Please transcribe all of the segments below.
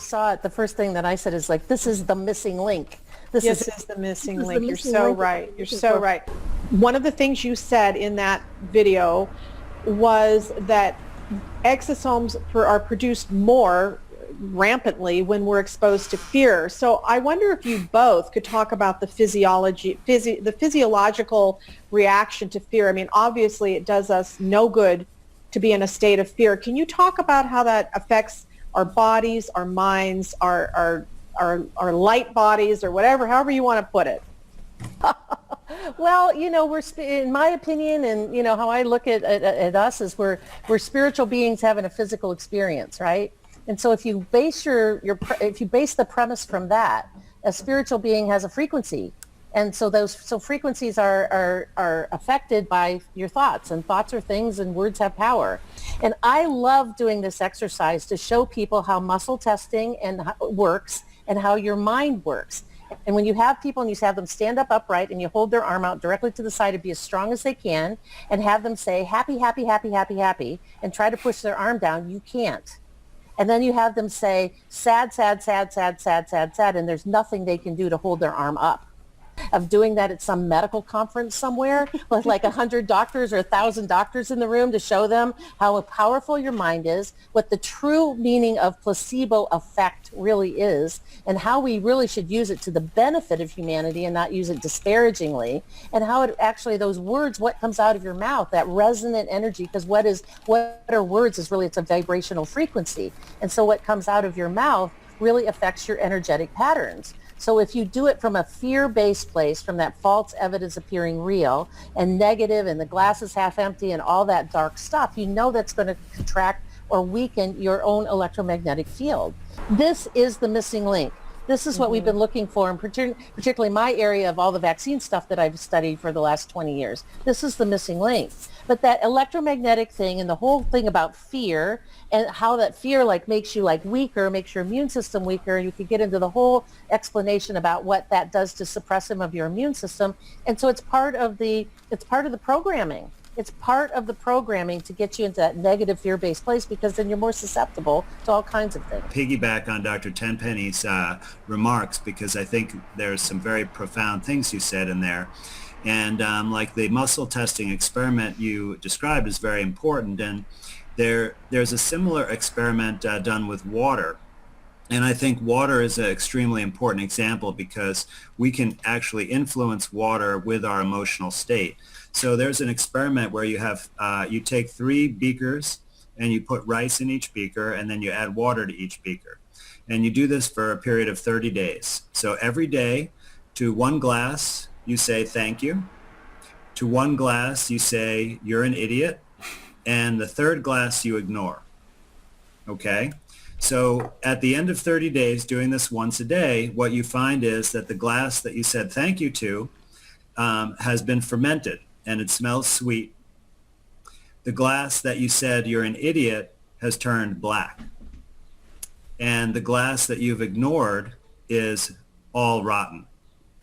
saw it, the first thing that I said is like, this is the missing link. This is the missing link. You're so right. You're so right. One of the things you said in that video was that exosomes are produced more rampantly when we're exposed to fear. So I wonder if you both could talk about the physiological reaction to fear. I mean, obviously it does us no good to be in a state of fear. Can you talk about how that affects our bodies, our minds, our light bodies, or whatever, however you want to put it? Well, we're, in my opinion, and how I look at us is we're spiritual beings having a physical experience, right? And so if you base if you base the premise from that, a spiritual being has a frequency. And so frequencies are affected by your thoughts, and thoughts are things, and words have power. And I love doing this exercise to show people how muscle testing works and how your mind works. And when you have people and you have them stand up upright and you hold their arm out directly to the side and be as strong as they can and have them say happy, happy, happy, happy, happy, and try to push their arm down, you can't. And then you have them say sad, sad, sad, sad, sad, sad, sad, and there's nothing they can do to hold their arm up. Of doing that at some medical conference somewhere with like 100 doctors or 1,000 doctors in the room to show them how powerful your mind is, what the true meaning of placebo effect really is, and how we really should use it to the benefit of humanity and not use it disparagingly, and how it actually, those words, what comes out of your mouth, that resonant energy, because what are words is really, it's a vibrational frequency. And so what comes out of your mouth really affects your energetic patterns. So if you do it from a fear-based place, from that false evidence appearing real and negative and the glass is half empty and all that dark stuff, that's going to contract or weaken your own electromagnetic field. This is the missing link. This is what we've been looking for, and particularly my area of all the vaccine stuff that I've studied for the last 20 years. This is the missing link. But that electromagnetic thing and the whole thing about fear and how that fear makes you weaker, makes your immune system weaker, and you could get into the whole explanation about what that does to suppressing of your immune system. And so it's part of the programming. It's part of the programming to get you into that negative fear-based place, because then you're more susceptible to all kinds of things. Piggyback on Dr. Tenpenny's remarks, because I think there's some very profound things you said in there. And like the muscle testing experiment you described is very important. And there's a similar experiment done with water. And I think water is an extremely important example, because we can actually influence water with our emotional state. So there's an experiment where you take 3 beakers and you put rice in each beaker, and then you add water to each beaker. And you do this for a period of 30 days. So every day to 1 glass, you say thank you. To 1 glass, you say you're an idiot. And the 3rd glass you ignore. Okay? So at the end of 30 days, doing this once a day, what you find is that the glass that you said thank you to has been fermented, and it smells sweet. The glass that you said you're an idiot has turned black. And the glass that you've ignored is all rotten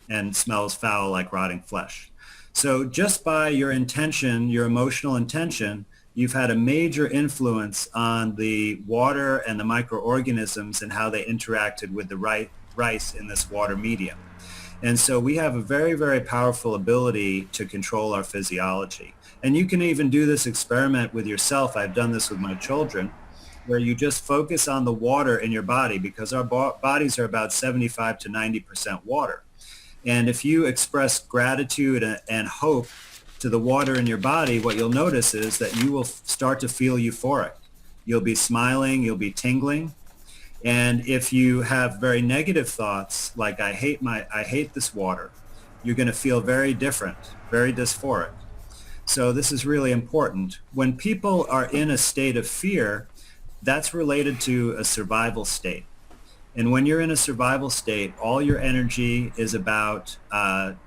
and smells foul like rotting flesh. So just by your intention, your emotional intention, you've had a major influence on the water and the microorganisms and how they interacted with the rice in this water medium. And so we have a very, very powerful ability to control our physiology. And you can even do this experiment with yourself. I've done this with my children, where you just focus on the water in your body, because our bodies are about 75 to 90% water. And if you express gratitude and hope to the water in your body, what you'll notice is that you will start to feel euphoric. You'll be smiling, you'll be tingling. And if you have very negative thoughts, like I hate this water, you're going to feel very different, very dysphoric. So this is really important. When people are in a state of fear, that's related to a survival state. And when you're in a survival state, all your energy is about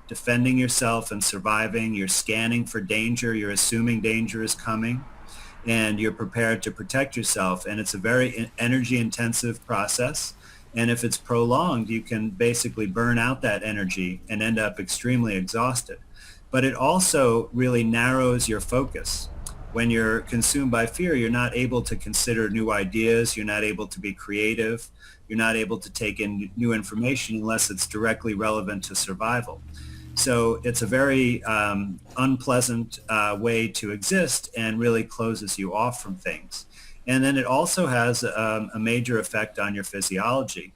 defending yourself and surviving. You're scanning for danger. You're assuming danger is coming, and you're prepared to protect yourself. And it's a very energy-intensive process. And if it's prolonged, you can basically burn out that energy and end up extremely exhausted. But it also really narrows your focus. when you're consumed by fear, you're not able to consider new ideas, you're not able to be creative, you're not able to take in new information unless it's directly relevant to survival. So it's a very unpleasant way to exist and really closes you off from things. And then it also has a major effect on your physiology.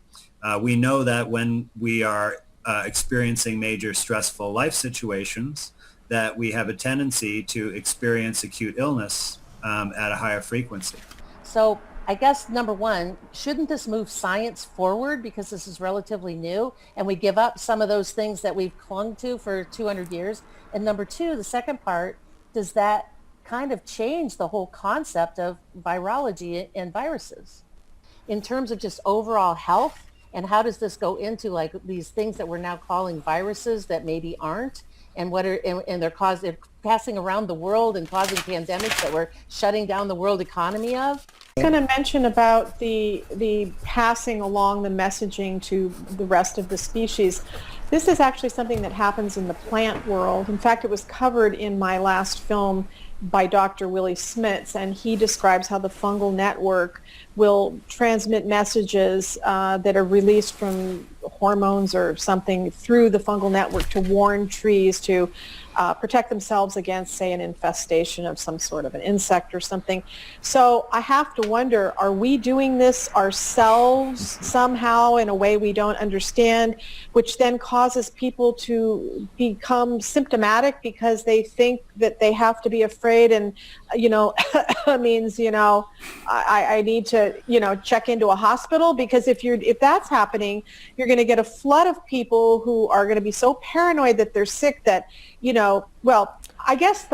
We know that when we are experiencing major stressful life situations, that we have a tendency to experience acute illness at a higher frequency. So I guess number one, shouldn't this move science forward because this is relatively new and we give up some of those things that we've clung to for 200 years? And number two, the second part, does that kind of change the whole concept of virology and viruses in terms of just overall health? And how does this go into like these things that we're now calling viruses that maybe aren't? And what are they're passing around the world and causing pandemics that we're shutting down the world economy of? I was going to mention about the passing along the messaging to the rest of the species. This is actually something that happens in the plant world. In fact, it was covered in my last film by Dr. Willie Smits, and he describes how the fungal network will transmit messages that are released from hormones or something through the fungal network to warn trees to protect themselves against, say, an infestation of some sort of an insect or something. So I have to wonder, are we doing this ourselves somehow in a way we don't understand, which then causes people to become symptomatic because they think that they have to be afraid and, means, I need to, check into a hospital? Because if that's happening, you're going to get a flood of people who are going to be so paranoid that they're sick that, I guess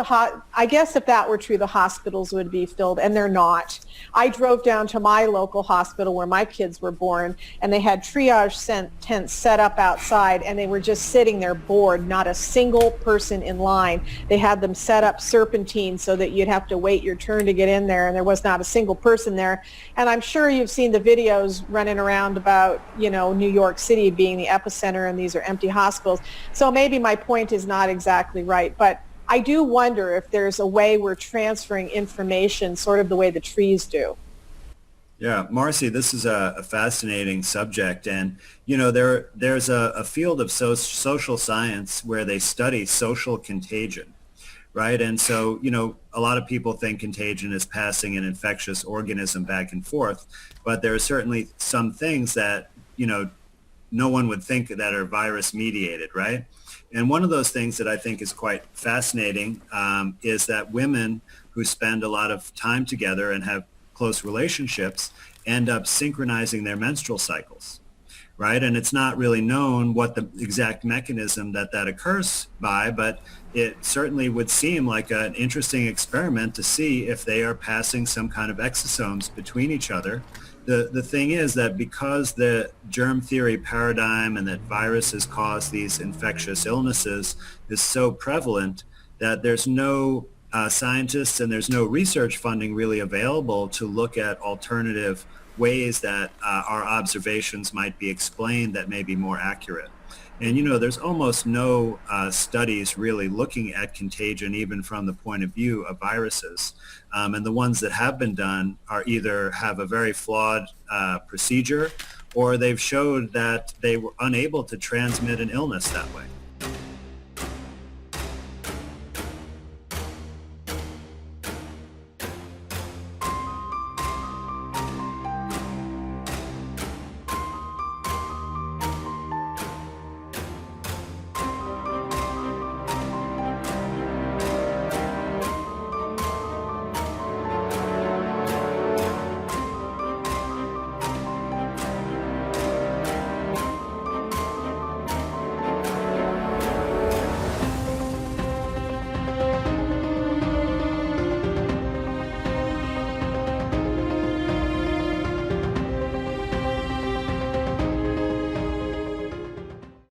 if that were true, the hospitals would be filled, and they're not. I drove down to my local hospital where my kids were born, and they had triage tents set up outside, and they were just sitting there bored, not a single person in line. They had them set up serpentine so that you'd have to wait your turn to get in there, and there was not a single person there. And I'm sure you've seen the videos running around about, New York City being the epicenter, and these are empty hospitals. So maybe my point is not exactly right, but I do wonder if there's a way we're transferring information sort of the way the trees do. Yeah, Marcy, this is a fascinating subject. And, there's a field of social science where they study social contagion, right? And so, a lot of people think contagion is passing an infectious organism back and forth, but there are certainly some things that, no one would think that are virus mediated, right? And one of those things that I think is quite fascinating is that women who spend a lot of time together and have close relationships end up synchronizing their menstrual cycles, right? And it's not really known what the exact mechanism that occurs by, but it certainly would seem like an interesting experiment to see if they are passing some kind of exosomes between each other. The thing is that because the germ theory paradigm and that viruses cause these infectious illnesses is so prevalent that there's no scientists and there's no research funding really available to look at alternative ways that our observations might be explained that may be more accurate. And, there's almost no studies really looking at contagion, even from the point of view of viruses. And the ones that have been done are either have a very flawed procedure, or they've showed that they were unable to transmit an illness that way.